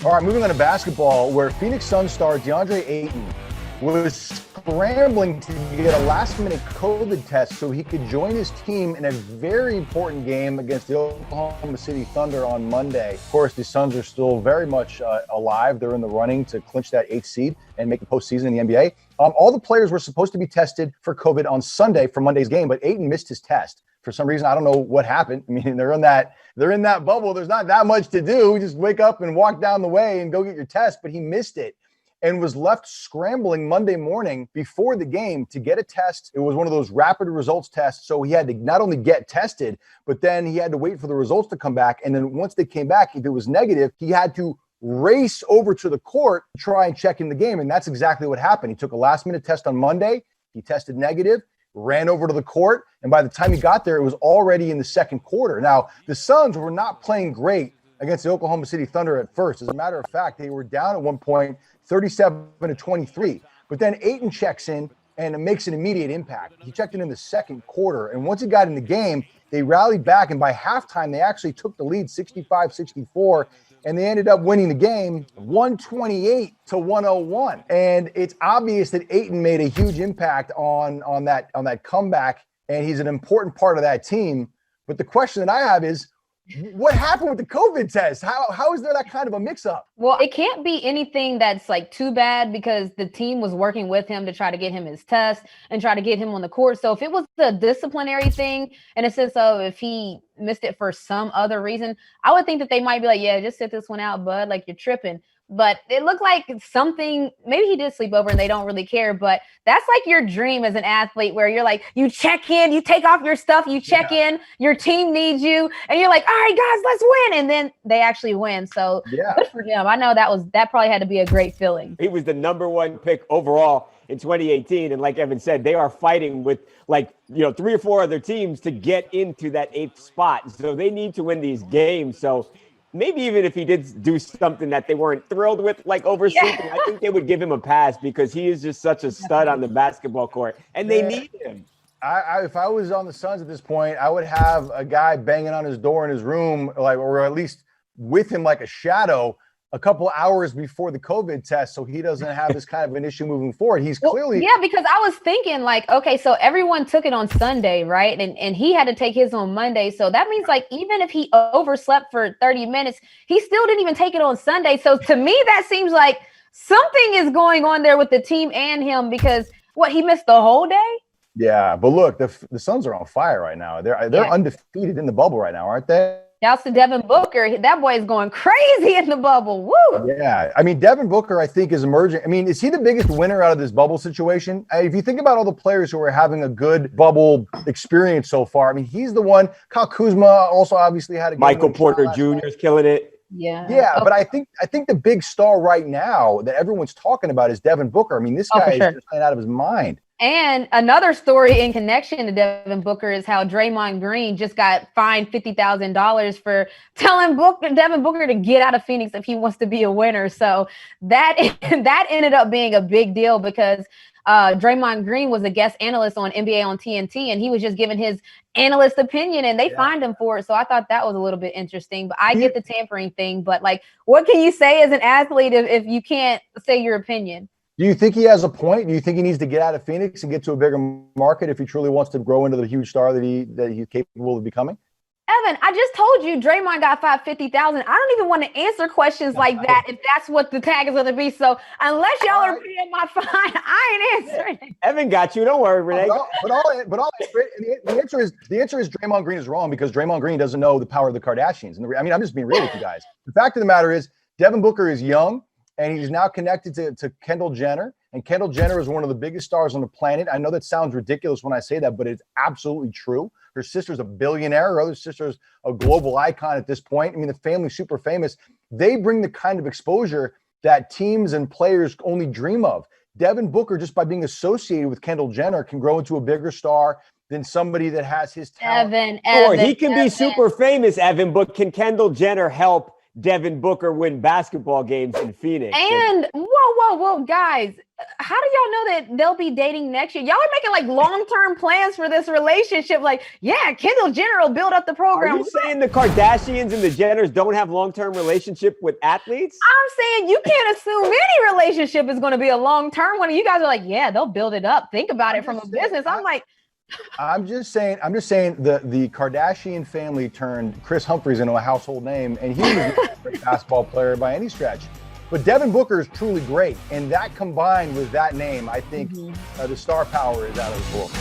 All right, moving on to basketball, where Phoenix Suns star Deandre Ayton was scrambling to get a last-minute COVID test so he could join his team in a very important game against the Oklahoma City Thunder on Monday. Of course, the Suns are still very much alive. They're in the running to clinch that 8th seed and make the postseason in the NBA. All the players were supposed to be tested for COVID on Sunday for Monday's game, but Ayton missed his test. For some reason, I don't know what happened. I mean, they're in that bubble. There's not that much to do. Just wake up and walk down the way and go get your test. But he missed it and was left scrambling Monday morning before the game to get a test. It was one of those rapid results tests. So he had to not only get tested, but then he had to wait for the results to come back. And then once they came back, if it was negative, he had to race over to the court to try and check in the game. And that's exactly what happened. He took a last-minute test on Monday. He tested negative, ran over to the court, and by the time he got there, it was already in the second quarter. Now, the Suns were not playing great against the Oklahoma City Thunder at first. As a matter of fact, they were down at one point, 37-23. But then Ayton checks in and it makes an immediate impact. He checked in the second quarter, and once he got in the game, they rallied back, and by halftime, they actually took the lead 65-64, and they ended up winning the game 128-101. And it's obvious that Ayton made a huge impact on that comeback, and he's an important part of that team. But the question that I have is, what happened with the COVID test? How is there that kind of a mix-up? Well, it can't be anything that's like too bad because the team was working with him to try to get him his test and try to get him on the court. So if it was a disciplinary thing in a sense of if he missed it for some other reason, I would think that they might be like, yeah, just sit this one out, bud, like you're tripping. But it looked like something, maybe he did sleep over and they don't really care, but that's like your dream as an athlete where you're like, you check in, you take off your stuff, you check in, your team needs you, and you're like, all right, guys, let's win. And then they actually win. So good for him. I know that probably had to be a great feeling. He was the #1 pick overall in 2018. And like Evan said, they are fighting with 3 or 4 other teams to get into that 8th spot. So they need to win these games. So maybe even if he did do something that they weren't thrilled with, like oversleeping, I think they would give him a pass because he is just such a stud on the basketball court, and they need him. If I was on the Suns at this point, I would have a guy banging on his door in his room, or at least with him like a shadow, a couple hours before the COVID test, so he doesn't have this kind of an issue moving forward. He's clearly because I was thinking okay, so everyone took it on Sunday, right? And he had to take his on Monday. So that means even if he overslept for 30 minutes, he still didn't even take it on Sunday. So to me, that seems like something is going on there with the team and him because he missed the whole day? Yeah, but look, the Suns are on fire right now. They're undefeated in the bubble right now, aren't they? Shouts to Devin Booker. That boy is going crazy in the bubble. Woo! Yeah. I mean, Devin Booker, I think, is emerging. I mean, is he the biggest winner out of this bubble situation? If you think about all the players who are having a good bubble experience so far, I mean, he's the one. Kyle Kuzma also obviously had a good Michael Porter Jr. is killing it. Yeah. Okay. But I think the big star right now that everyone's talking about is Devin Booker. I mean, this guy is just playing out of his mind. And another story in connection to Devin Booker is how Draymond Green just got fined $50,000 for telling Devin Booker to get out of Phoenix if he wants to be a winner. So that ended up being a big deal because Draymond Green was a guest analyst on NBA on TNT, and he was just giving his analyst opinion, and they fined him for it. So I thought that was a little bit interesting. But I get the tampering thing. But what can you say as an athlete if you can't say your opinion? Do you think he has a point? Do you think he needs to get out of Phoenix and get to a bigger market if he truly wants to grow into the huge star that he's capable of becoming? Evan, I just told you Draymond got fined $50,000. I don't even want to answer questions like that if that's what the tag is going to be. So unless y'all are paying my fine, I ain't answering. Evan got you. Don't worry, Renee. The answer is Draymond Green is wrong because Draymond Green doesn't know the power of the Kardashians. And I'm just being real with you guys. The fact of the matter is Devin Booker is young. And he's now connected to Kendall Jenner. And Kendall Jenner is one of the biggest stars on the planet. I know that sounds ridiculous when I say that, but it's absolutely true. Her sister's a billionaire. Her other sister's a global icon at this point. I mean, the family's super famous. They bring the kind of exposure that teams and players only dream of. Devin Booker, just by being associated with Kendall Jenner, can grow into a bigger star than somebody that has his talent. Or he can be super famous, Evan, but can Kendall Jenner help Devin Booker win basketball games in Phoenix. And whoa, guys, how do y'all know that they'll be dating next year? Y'all are making like long-term plans for this relationship. Like, yeah, Kendall Jenner will build up the program. Are you saying the Kardashians and the Jenners don't have long-term relationship with athletes? I'm saying you can't assume any relationship is going to be a long-term one. You guys are like, yeah, they'll build it up. Think about it from a business. I'm like, I'm just saying the Kardashian family turned Chris Humphries into a household name, and he was a great basketball player by any stretch. But Devin Booker is truly great, and that combined with that name, I think the star power is out of this world.